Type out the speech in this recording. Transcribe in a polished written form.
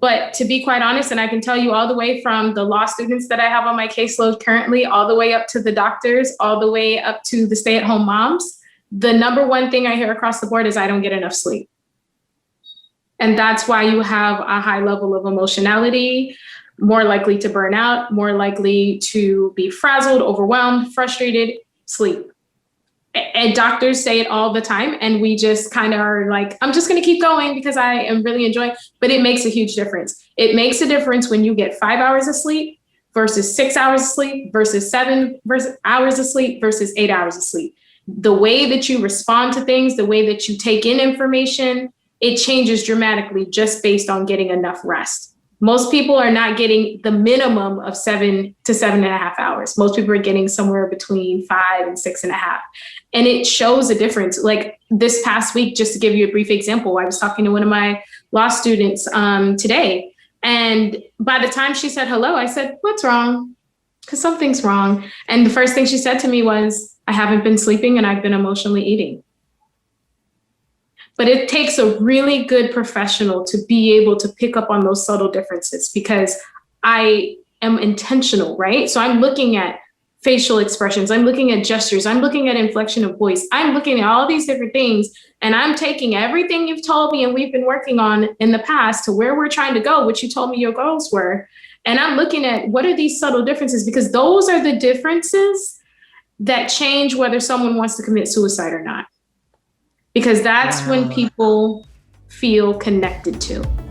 But to be quite honest, and I can tell you all the way from the law students that I have on my caseload currently, all the way up to the doctors, all the way up to the stay-at-home moms, the number one thing I hear across the board is I don't get enough sleep. And that's why you have a high level of emotionality, more likely to burn out, more likely to be frazzled, overwhelmed, frustrated, sleep. And doctors say it all the time. And we just kind of are like, I'm just going to keep going because I am really enjoying, but it makes a huge difference. It makes a difference when you get 5 hours of sleep versus 6 hours of sleep versus 7 hours of sleep versus 8 hours of sleep. The way that you respond to things, the way that you take in information, it changes dramatically just based on getting enough rest. Most people are not getting the minimum of 7 to 7.5 hours. Most people are getting somewhere between 5 and 6.5. And it shows a difference. Like this past week, just to give you a brief example, I was talking to one of my law students today. And by the time she said hello, I said, what's wrong? Because something's wrong. And the first thing she said to me was, I haven't been sleeping and I've been emotionally eating. But it takes a really good professional to be able to pick up on those subtle differences because I am intentional, right? So I'm looking at facial expressions, I'm looking at gestures, I'm looking at inflection of voice, I'm looking at all these different things, and I'm taking everything you've told me and we've been working on in the past to where we're trying to go, which you told me your goals were. And I'm looking at what are these subtle differences, because those are the differences that change whether someone wants to commit suicide or not. Because that's when people feel connected to.